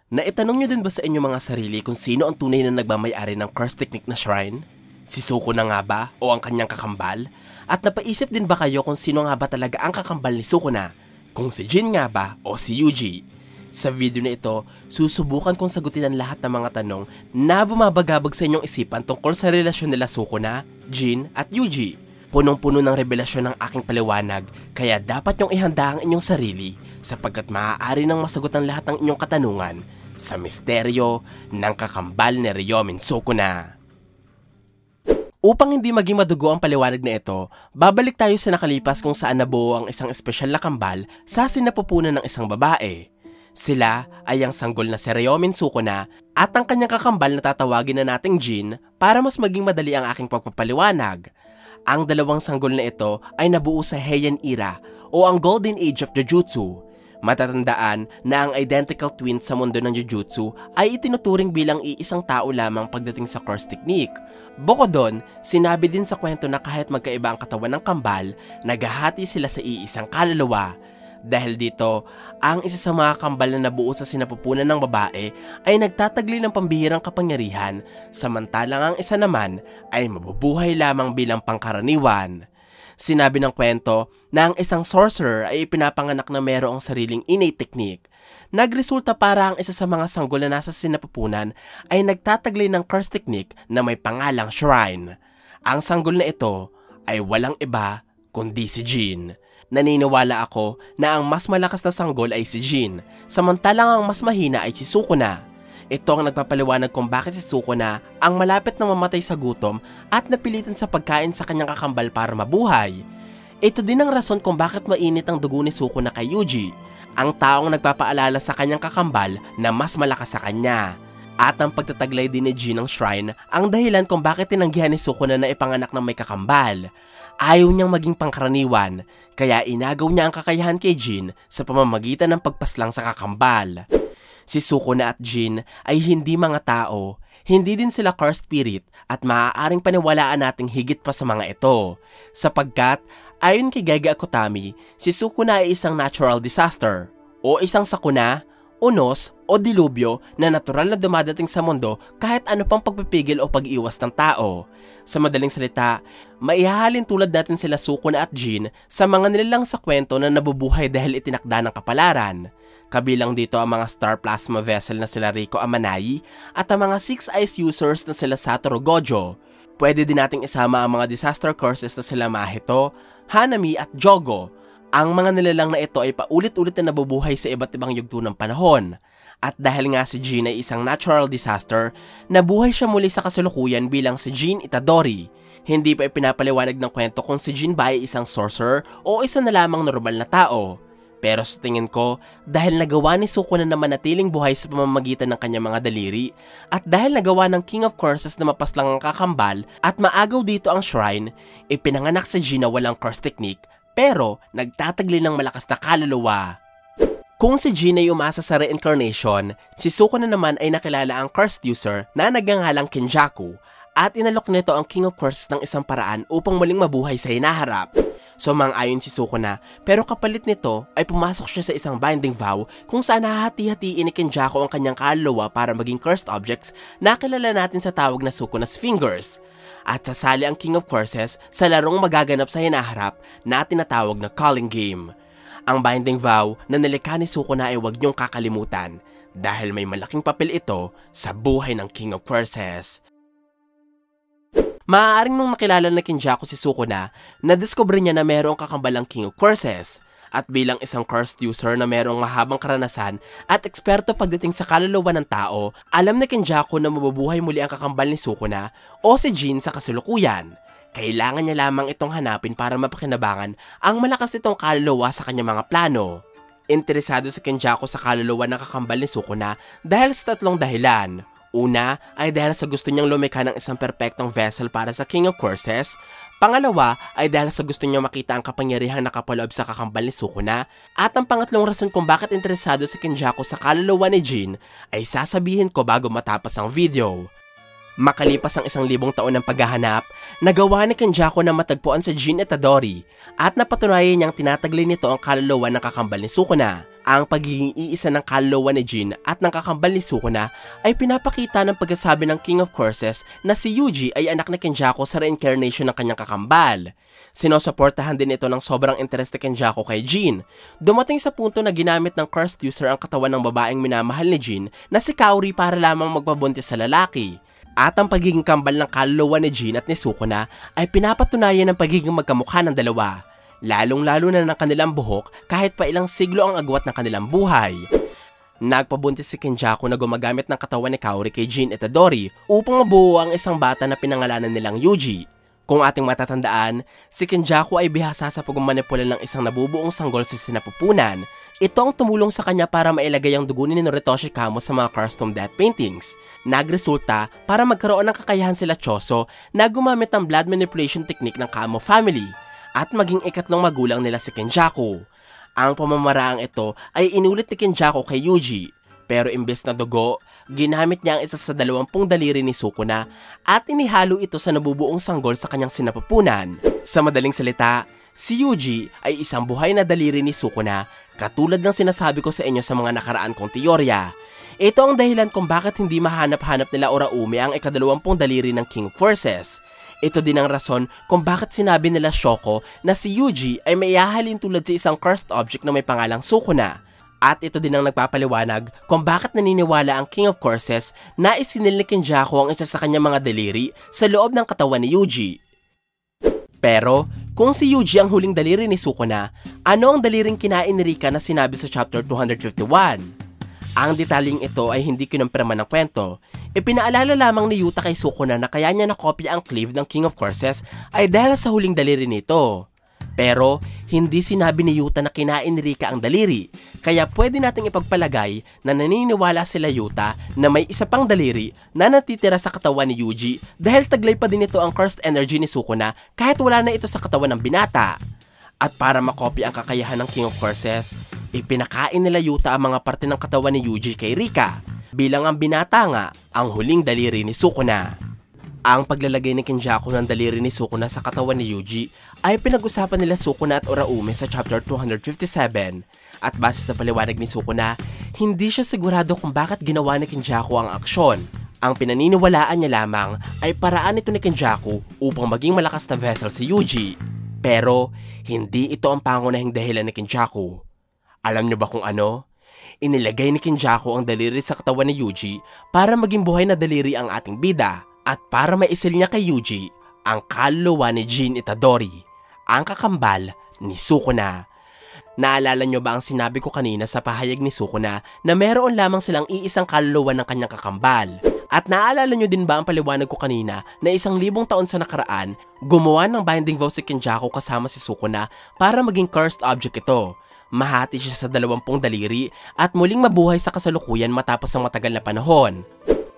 Naitanong nyo din ba sa inyong mga sarili kung sino ang tunay na nagmamayari ng curse technique na shrine? Si Sukuna nga ba o ang kanyang kakambal? At napaisip din ba kayo kung sino nga ba talaga ang kakambal ni Sukuna? Kung si Jin nga ba o si Yuji? Sa video na ito, susubukan kong sagutin ang lahat ng mga tanong na bumabagabag sa inyong isipan tungkol sa relasyon nila Sukuna, Jin at Yuji. Punong-puno ng revelasyon ng aking paliwanag, kaya dapat nyong ihanda ang inyong sarili sapagkat maaari nang masagot ang lahat ng inyong katanungan sa misteryo ng kakambal ni Ryomen Sukuna. Upang hindi maging madugo ang paliwanag na ito, babalik tayo sa nakalipas kung saan nabuo ang isang espesyal na kambal sa sinapupunan ng isang babae. Sila ay ang sanggol na si Ryomen Sukuna at ang kanyang kakambal na tatawagin na nating Jin para mas maging madali ang aking pagpapaliwanag. Ang dalawang sanggol na ito ay nabuo sa Heian era o ang Golden Age of Jujutsu. Matatandaan na ang identical twin sa mundo ng Jujutsu ay itinuturing bilang iisang tao lamang pagdating sa curse technique. Bukod doon, sinabi din sa kwento na kahit magkaiba ang katawan ng kambal, naghahati sila sa iisang kaluluwa. Dahil dito, ang isa sa mga kambal na nabuo sa sinapupunan ng babae ay nagtatagli ng pambihirang kapangyarihan, samantalang ang isa naman ay mabubuhay lamang bilang pangkaraniwan. Sinabi ng kwento na ang isang sorcerer ay ipinapanganak na mayroong sariling innate technique. Nagresulta para ang isa sa mga sanggol na nasa sinapupunan ay nagtataglay ng curse technique na may pangalang shrine. Ang sanggol na ito ay walang iba kundi si Jin. Naniniwala ako na ang mas malakas na sanggol ay si Jin, samantalang ang mas mahina ay si Sukuna. Ito ang nagpapaliwanag kung bakit si Sukuna ang malapit na mamatay sa gutom at napilitan sa pagkain sa kanyang kakambal para mabuhay. Ito din ang rason kung bakit mainit ang dugo ni Sukuna kay Yuji, ang taong nagpapaalala sa kanyang kakambal na mas malakas sa kanya. At ang pagtataglay din ni Jin ng shrine ang dahilan kung bakit tinanggihan ni Sukuna na ipanganak ng may kakambal. Ayaw niyang maging pangkaraniwan, kaya inagaw niya ang kakayahan kay Jin sa pamamagitan ng pagpaslang sa kakambal. Si Sukuna at Jin ay hindi mga tao, hindi din sila cursed spirit at maaaring paniwalaan nating higit pa sa mga ito. Sapagkat, ayon kay Gege Akutami, si Sukuna ay isang natural disaster o isang sakuna, unos o dilubyo na natural na dumadating sa mundo kahit ano pang pagpipigil o pag-iwas ng tao. Sa madaling salita, maihahalin tulad natin sila Sukuna at Jin sa mga nilalang sa kwento na nabubuhay dahil itinakda ng kapalaran. Kabilang dito ang mga star plasma vessel na sila Riko Amanai at ang mga 6 Eyes users na sila Satoru Gojo. Pwede din nating isama ang mga disaster curses na sila Mahito, Hanami at Jogo. Ang mga nilalang na ito ay paulit-ulit na nabubuhay sa iba't ibang yugto ng panahon. At dahil nga si Jin ay isang natural disaster, nabuhay siya muli sa kasalukuyan bilang si Jin Itadori. Hindi pa ipinapaliwanag ng kwento kung si Jin ba ay isang sorcerer o isa na lamang normal na tao. Pero sa tingin ko, dahil nagawa ni Sukuna na manatiling buhay sa pamamagitan ng kanyang mga daliri, at dahil nagawa ng King of Curses na mapaslang ang kakambal at maagaw dito ang shrine, ipinanganak si Jin na walang curse technique pero nagtatagli ng malakas na kaluluwa. Kung si Jin ay umasa sa reincarnation, si Sukuna naman ay nakilala ang cursed user na nagngangalang Kenjaku at inalok nito ang King of Curses ng isang paraan upang muling mabuhay sa hinaharap. Sumang-ayon si Sukuna, pero kapalit nito ay pumasok siya sa isang binding vow kung saan hahati-hatiin ni Kenjaku ang kanyang kaluluwa para maging cursed objects na kilala natin sa tawag na Sukuna's Fingers. At sasali ang King of Curses sa larong magaganap sa hinaharap na tinatawag na Calling Game. Ang binding vow na nilikha ni Sukuna ay huwag niyong kakalimutan dahil may malaking papel ito sa buhay ng King of Curses. Maaaring nung nakilala na Kenjaku si Sukuna, nadiskubre niya na mayroong kakambalang King of Curses. At bilang isang cursed user na mayroong mahabang karanasan at eksperto pagdating sa kaluluwa ng tao, alam ni Kenjaku na mabubuhay muli ang kakambal ni Sukuna o si Jin sa kasalukuyan. Kailangan niya lamang itong hanapin para mapakinabangan ang malakas nitong kaluluwa sa kanyang mga plano. Interesado si Kenjaku sa kaluluwa ng kakambal ni Sukuna dahil sa tatlong dahilan. Una ay dahil sa gusto niyang lumikha ng isang perpektong vessel para sa King of Curses. Pangalawa ay dahil sa gusto niyang makita ang kapangyarihang nakapaloob sa kakambal ni Sukuna. At ang pangatlong rason kung bakit interesado si Kenjaku sa kaluluwa ni Jin ay sasabihin ko bago matapos ang video. Makalipas ang 1,000 taon ng paghahanap, nagawa ni Kenjaku na matagpuan si Jin Itadori at napatunayan niyang tinataglay nito ang kaluluwa ng kakambal ni Sukuna. Ang pagiging iisa ng kaluluwa ni Jin at ng kakambal ni Sukuna ay pinapakita ng pagkasabi ng King of Curses na si Yuji ay anak ni Kenjaku sa reincarnation ng kanyang kakambal. Sinusuportahan din ito ng sobrang interes ni Kenjaku kay Jin. Dumating sa punto na ginamit ng cursed user ang katawan ng babaeng minamahal ni Jin na si Kaori para lamang magpabuntis sa lalaki. At ang pagiging kambal ng kaluluwa ni Jin at ni Sukuna ay pinapatunayan ng pagiging magkamukha ng dalawa. Lalong-lalo na ng kanilang buhok kahit pa ilang siglo ang agwat ng kanilang buhay. Nagpabuntis si Kenjaku na gumagamit ng katawan ni Kaori kay Jin Itadori upang mabuo ang isang bata na pinangalanan nilang Yuji. Kung ating matatandaan, si Kenjaku ay bihasa sa pagmamanipula ng isang nabubuong sanggol sa sinapupunan. Ito ang tumulong sa kanya para mailagay ang dugo ni Noritoshi Kamo sa mga custom death paintings. Nagresulta para magkaroon ng kakayahan sila Choso na gumamit ng blood manipulation technique ng Kamo family at maging ikatlong magulang nila si Kenjaku. Ang pamamaraang ito ay inulit ni Kenjaku kay Yuji, pero imbes na dugo, ginamit niya ang isa sa 20 daliri ni Sukuna at inihalo ito sa nabubuong sanggol sa kanyang sinapupunan. Sa madaling salita, si Yuji ay isang buhay na daliri ni Sukuna, katulad ng sinasabi ko sa inyo sa mga nakaraan kong teorya. Ito ang dahilan kung bakit hindi mahanap-hanap nila Uraume ang ika-20 daliri ng King of Curses. Ito din ang rason kung bakit sinabi nila Shoko na si Yuji ay may ihahalin tulad sa isang cursed object na may pangalang Sukuna. At ito din ang nagpapaliwanag kung bakit naniniwala ang King of Curses na isinil ni Kenjaku ang isa sa kanyang mga daliri sa loob ng katawan ni Yuji. Pero, kung si Yuji ang huling daliri ni Sukuna, ano ang daliring kinain ni Rika na sinabi sa chapter 251? Ang detalyeng ito ay hindi kinumpirma ng kwento. Ipinaalala lamang ni Yuta kay Sukuna na kaya niya nakopya ang cleave ng King of Curses ay dahil sa huling daliri nito. Pero, hindi sinabi ni Yuta na kinain ni Rika ang daliri, kaya pwede nating ipagpalagay na naniniwala sila Yuta na may isa pang daliri na natitira sa katawan ni Yuji dahil taglay pa din ito ang cursed energy ni Sukuna kahit wala na ito sa katawan ng binata. At para makopya ang kakayahan ng King of Curses, ipinakain nila Yuta ang mga parte ng katawan ni Yuji kay Rika, bilang ang binata nga ang huling daliri ni Sukuna. Ang paglalagay ni Kenjaku ng daliri ni Sukuna sa katawan ni Yuji ay pinag-usapan nila Sukuna at Uraume sa chapter 257. At base sa paliwanag ni Sukuna, hindi siya sigurado kung bakit ginawa ni Kenjaku ang aksyon. Ang pinaniniwalaan niya lamang ay paraan ito ni Kenjaku upang maging malakas na vessel si Yuji. Pero, hindi ito ang pangunahing dahilan ni Kenjaku. Alam niyo ba kung ano? Inilagay ni Kenjaku ang daliri sa katawan ni Yuji para maging buhay na daliri ang ating bida at para maisil niya kay Yuji ang kaluluwa ni Jin Itadori, ang kakambal ni Sukuna. Naalala niyo ba ang sinabi ko kanina sa pahayag ni Sukuna na meron lamang silang iisang kaluluwa ng kanyang kakambal? At naalala nyo din ba ang paliwanag ko kanina na 1,000 taon sa nakaraan, gumawa ng binding vow si Kenjaku kasama si Sukuna para maging cursed object ito. Mahati siya sa 20 daliri at muling mabuhay sa kasalukuyan matapos ang matagal na panahon.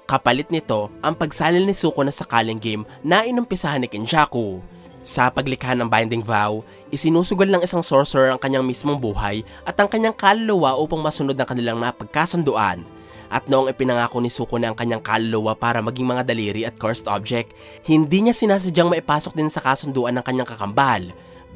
Kapalit nito ang pagsalil ni Sukuna sa Culling Game na inumpisahan ni Kenjaku. Sa paglikha ng binding vow, isinusugal ng isang sorcerer ang kanyang mismong buhay at ang kanyang kaluluwa upang masunod ang kanilang napagkasunduan. At noong ipinangako ni Sukuna ang kanyang kaluluwa para maging mga daliri at cursed object, hindi niya sinasadyang maipasok din sa kasunduan ng kanyang kakambal,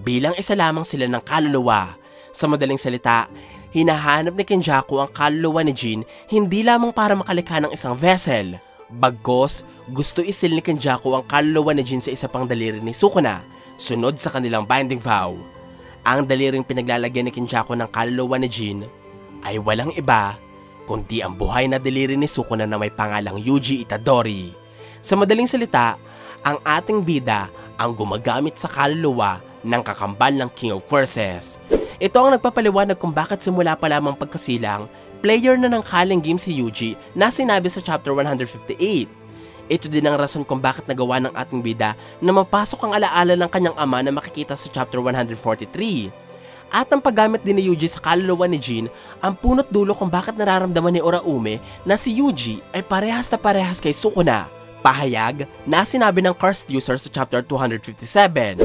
bilang isa lamang sila ng kaluluwa. Sa madaling salita, hinahanap ni Kenjaku ang kaluluwa ni Jin hindi lamang para makalikha ng isang vessel. Bagkus, gusto isil ni Kenjaku ang kaluluwa ni Jin sa isa pang daliri ni Sukuna, sunod sa kanilang binding vow. Ang daliring pinaglalagyan ni Kenjaku ng kaluluwa ni Jin ay walang iba kundi ang buhay na daliri ni Sukuna na may pangalang Yuji Itadori. Sa madaling salita, ang ating bida ang gumagamit sa kaluluwa ng kakambal ng King of Curses. Ito ang nagpapaliwanag kung bakit simula pa lamang pagkasilang, player na ng Culling Game si Yuji na sinabi sa chapter 158. Ito din ang rason kung bakit nagawa ng ating bida na mapasok ang alaala ng kanyang ama na makikita sa chapter 143. At ang paggamit din ni Yuji sa kaluluwa ni Jin ang punot dulo kung bakit nararamdaman ni Uraume na si Yuji ay parehas na parehas kay Sukuna. Pahayag na sinabi ng cursed user sa chapter 257.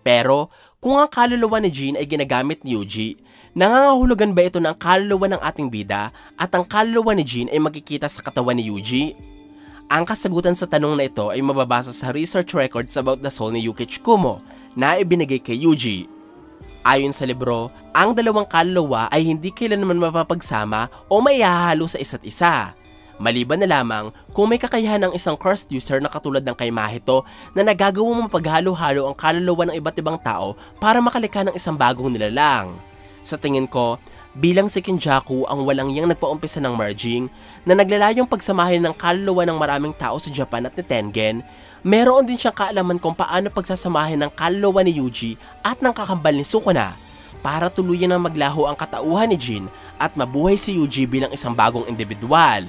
Pero kung ang kaluluwa ni Jin ay ginagamit ni Yuji, nangangahulugan ba ito ng kaluluwa ng ating bida at ang kaluluwa ni Jin ay magkikita sa katawan ni Yuji? Ang kasagutan sa tanong na ito ay mababasa sa research records about the soul ni Yuki Tsukumo na ibinigay kay Yuji. Ayon sa libro, ang dalawang kaluluwa ay hindi kailanman mapapagsama o maihahalo sa isa't isa. Maliban na lamang kung may kakayahan ng isang cursed user na katulad ng kay Mahito na nagagawang mapaghalo-halo ang kaluluwa ng iba't ibang tao para makalikha ng isang bagong nilalang. Sa tingin ko, bilang si Kenjaku ang walang yang nagpaumpisa ng merging na naglalayong pagsamahin ng kaluluwa ng maraming tao sa Japan at ni Tengen, meron din siyang kaalaman kung paano pagsasamahin ng kaluluwa ni Yuji at ng kakambal ni Sukuna para tuluyan na maglaho ang katauhan ni Jin at mabuhay si Yuji bilang isang bagong individual.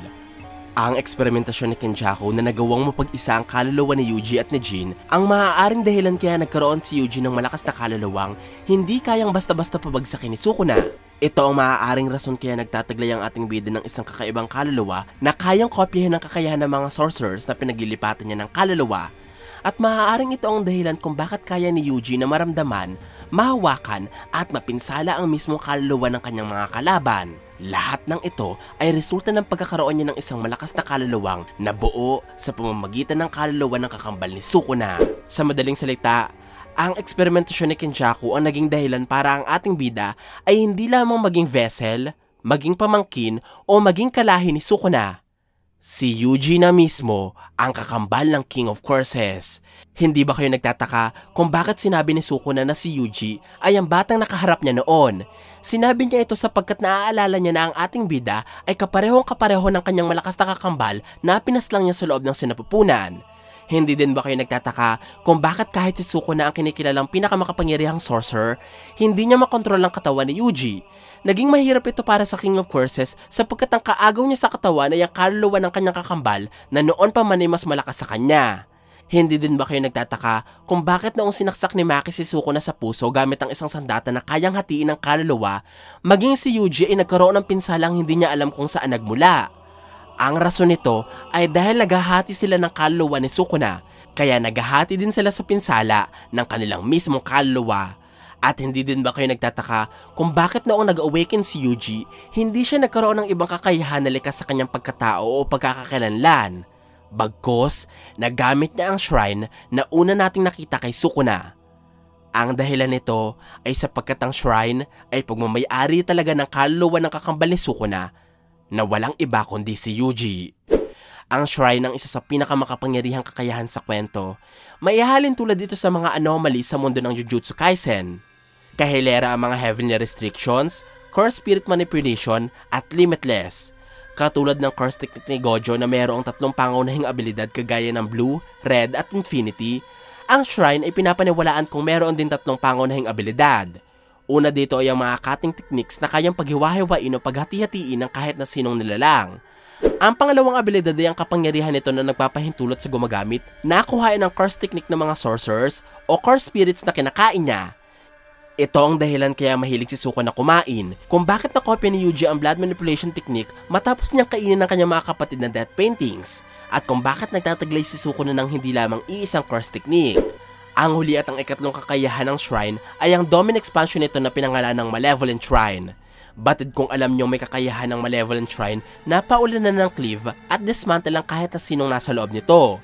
Ang eksperimentasyon ni Kenjaku na nagawang mapag-isa ang kaluluwa ni Yuji at ni Jin ang maaaring dahilan kaya nagkaroon si Yuji ng malakas na kaluluwang hindi kayang basta-basta pabagsakin ni Sukuna. Ito ang maaaring rason kaya nagtataglay ang ating bida ng isang kakaibang kaluluwa na kayang kopyahin ang kakayahan ng mga sorcerers na pinaglilipatan niya ng kaluluwa. At maaaring ito ang dahilan kung bakit kaya ni Yuji na maramdaman, mahawakan at mapinsala ang mismong kaluluwa ng kanyang mga kalaban. Lahat ng ito ay resulta ng pagkakaroon niya ng isang malakas na kaluluwang na buo sa pamamagitan ng kaluluwa ng kakambal ni Sukuna. Sa madaling salita, ang eksperimentasyon ni Kenjaku ang naging dahilan para ang ating bida ay hindi lamang maging vessel, maging pamangkin o maging kalahi ni Sukuna. Si Yuji na mismo ang kakambal ng King of Curses. Hindi ba kayo nagtataka kung bakit sinabi ni Sukuna na si Yuji ay ang batang nakaharap niya noon? Sinabi niya ito sapagkat naaalala niya na ang ating bida ay kaparehong-kapareho ng kanyang malakas na kakambal na pinaslang niya sa loob ng sinapupunan. Hindi din ba kayo nagtataka kung bakit kahit si Sukuna ang kinikilalang pinakamakapangyarihang sorcerer, hindi niya makontrol ang katawan ni Yuji? Naging mahirap ito para sa King of Curses sapagkat ang kaagaw niya sa katawan ay ang kaluluwa ng kanyang kakambal na noon pa man ay mas malakas sa kanya. Hindi din ba kayo nagtataka kung bakit noong sinaksak ni Maki si Sukuna sa puso gamit ang isang sandata na kayang hatiin ng kaluluwa, maging si Yuji ay nagkaroon ng pinsalang hindi niya alam kung saan nagmula? Ang rason nito ay dahil naghahati sila ng kaluluwa ni Sukuna, kaya naghahati din sila sa pinsala ng kanilang mismong kaluluwa. At hindi din ba kayo nagtataka kung bakit noong nag-awaken si Yuji, hindi siya nagkaroon ng ibang kakayahan na likas sa kanyang pagkatao o pagkakakilanlan? Bagkus, nagamit niya ang shrine na una nating nakita kay Sukuna. Ang dahilan nito ay sapagkat ang shrine ay pagmamayari talaga ng kaluluwa ng kakambal ni Sukuna na walang iba kundi si Yuji. Ang shrine ang isa sa pinakamakapangyarihang kakayahan sa kwento. Maihalin tulad dito sa mga anomalies sa mundo ng Jujutsu Kaisen. Kahilera ang mga heavenly restrictions, curse spirit manipulation, at limitless. Katulad ng curse technique ni Gojo na mayroong 3 pangunahing abilidad kagaya ng blue, red, at infinity, ang shrine ay pinapaniwalaan kung mayroon din 3 pangunahing abilidad. Una dito ay ang mga cutting techniques na kayang paghiwa-hiwain o paghati-hatiin ng kahit na sinong nilalang. Ang pangalawang abilidad ay ang kapangyarihan nito na nagpapahintulot sa gumagamit na kuhain ng curse technique ng mga sorcerers o curse spirits na kinakain niya. Ito ang dahilan kaya mahilig si Sukuna kumain, kung bakit nakopya ni Yuji ang blood manipulation technique matapos niyang kainin ng kanyang mga kapatid na death paintings, at kung bakit nagtataglay si Sukuna ng hindi lamang iisang curse technique. Ang huli at ang ikatlong kakayahan ng shrine ay ang domain expansion nito na pinangalan ng Malevolent Shrine. Batid kung alam nyo may kakayahan ng Malevolent Shrine na paulanan ng cleave at dismantle ang kahit na sinong nasa loob nito.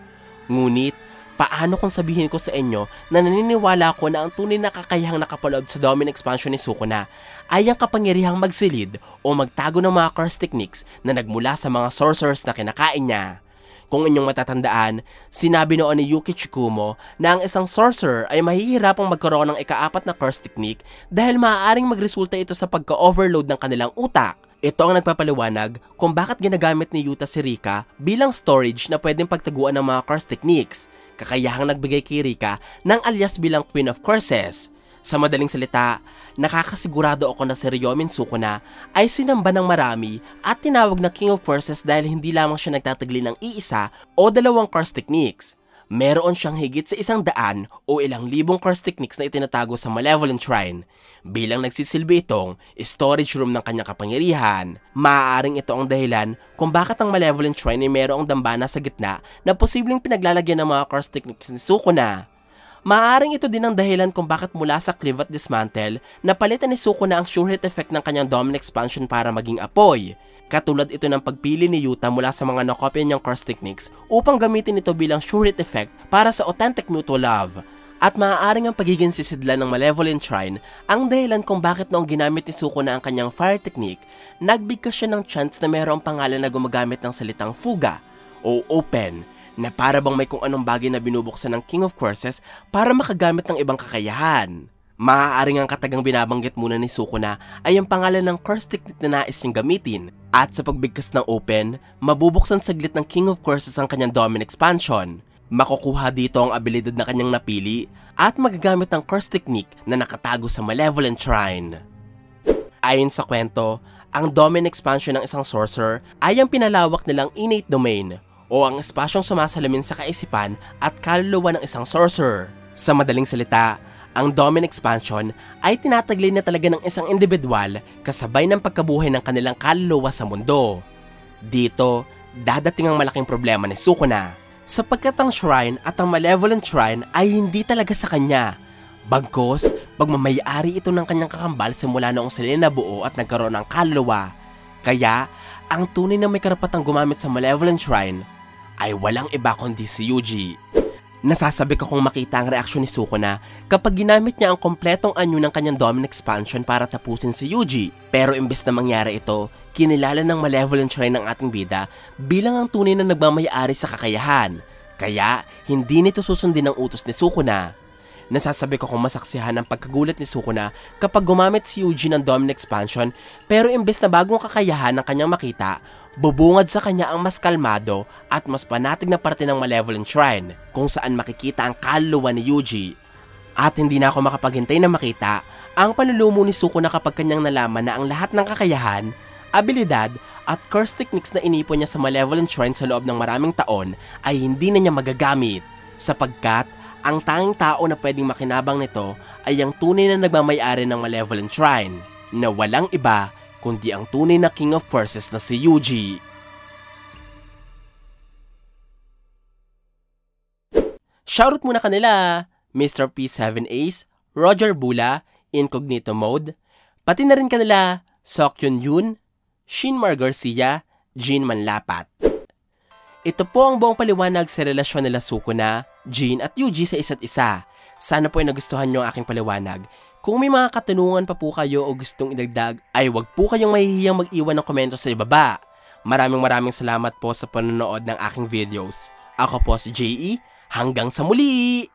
Ngunit, paano kung sabihin ko sa inyo na naniniwala ko na ang tunay na kakayahang nakapaloob sa domain expansion ni Sukuna ay ang kapangyarihang magsilid o magtago ng mga curse techniques na nagmula sa mga sorcerers na kinakain niya. Kung inyong matatandaan, sinabi noon ni Yuki Chikumo na ang isang sorcerer ay mahihirapang magkaroon ng ika-4 na curse technique dahil maaaring magresulta ito sa pagka-overload ng kanilang utak. Ito ang nagpapaliwanag kung bakit ginagamit ni Yuta si Rika bilang storage na pwedeng pagtaguan ng mga curse techniques, kakayahang nagbigay kay Rika ng alias bilang Queen of Curses. Sa madaling salita, nakakasigurado ako na si Ryomin Sukuna ay sinamba ng marami at tinawag na King of Curses dahil hindi lamang siya nagtatagli ng iisa o 2 curse techniques. Meron siyang higit sa 100 o ilang libong curse techniques na itinatago sa Malevolent Shrine. Bilang nagsisilbi itong storage room ng kanyang kapangyarihan, maaaring ito ang dahilan kung bakit ang Malevolent Shrine ay mayroong dambana sa gitna na posibleng pinaglalagyan ng mga curse techniques ni Sukuna. Maaaring ito din ang dahilan kung bakit mula sa cleave at dismantle, napalitan ni Sukuna ang sure hit effect ng kanyang domain expansion para maging apoy. Katulad ito ng pagpili ni Yuta mula sa mga nakopya niyang curse techniques upang gamitin ito bilang sure hit effect para sa authentic mutual love. At maaaring ang pagiging sisidlan ng Malevolent Shrine ang dahilan kung bakit noong ginamit ni Sukuna ang kanyang fire technique, nagbigkas siya ng chance na mayroong pangalan na gumagamit ng salitang fuga o open, na para bang may kung anong bagay na binubuksan ng King of Curses para makagamit ng ibang kakayahan. Maaaring ang katagang binabanggit muna ni Sukuna ay ang pangalan ng curse technique na nais niyang gamitin, at sa pagbigkas ng open, mabubuksan saglit ng King of Curses ang kanyang Domin Expansion. Makukuha dito ang abilidad na kanyang napili at magagamit ang curse technique na nakatago sa Malevolent Shrine. Ayon sa kwento, ang Domin Expansion ng isang sorcerer ay ang pinalawak nilang innate domain o ang espasyong sumasalamin sa kaisipan at kaluluwa ng isang sorcerer. Sa madaling salita, ang Domin Expansion ay tinataglay na talaga ng isang individual kasabay ng pagkabuhay ng kanilang kaluluwa sa mundo. Dito, dadating ang malaking problema ni Sukuna, sapagkat ang shrine at ang Malevolent Shrine ay hindi talaga sa kanya. Bagkus, pagmamayari ito ng kanyang kakambal simula noong sila nabuo at nagkaroon ng kaluluwa. Kaya, ang tunay na may karapatang gumamit sa Malevolent Shrine ay walang iba kundi si Yuji. Nasasabi ko kung makita ang reaksyon ni Sukuna kapag ginamit niya ang kompletong anyo ng kanyang Domin Expansion para tapusin si Yuji. Pero imbes na mangyari ito, kinilala ng Malevolent Shrine ng ating bida bilang ang tunay na nagmamayari sa kakayahan. Kaya, hindi nito susundin ang utos ni Sukuna. Nasasabi ko kung masaksihan ang pagkagulat ni Sukuna kapag gumamit si Yuji ng Domin Expansion, pero imbes na bagong kakayahan ng kanyang makita, bubungad sa kanya ang mas kalmado at mas panatig na parte ng Malevolent Shrine kung saan makikita ang kaluluwa ni Yuji. At hindi na ako makapaghintay na makita ang panlulumo ni Sukuna kapag kanyang nalaman na ang lahat ng kakayahan, abilidad at curse techniques na inipon niya sa Malevolent Shrine sa loob ng maraming taon ay hindi na niya magagamit, sapagkat ang tanging tao na pwedeng makinabang nito ay ang tunay na nagmamayari ng Malevolent Shrine, na walang iba kundi ang tunay na King of Curses na si Yuji. Shoutout muna kanila, Mr. P7 Ace, Roger Bula, Incognito Mode, pati na rin kanila Sokyun Yun, Shinmar Garcia, Jean Manlapat. Ito po ang buong paliwanag sa relasyon nila Sukuna, Jean at Yuji sa isa't isa. Sana po ay nagustuhan nyo ang aking paliwanag. Kung may mga katanungan pa po kayo o gustong idagdag, ay wag po kayong mahihiyang mag-iwan ng komento sa ibaba. Maraming salamat po sa panonood ng aking videos. Ako po si JE, hanggang sa muli!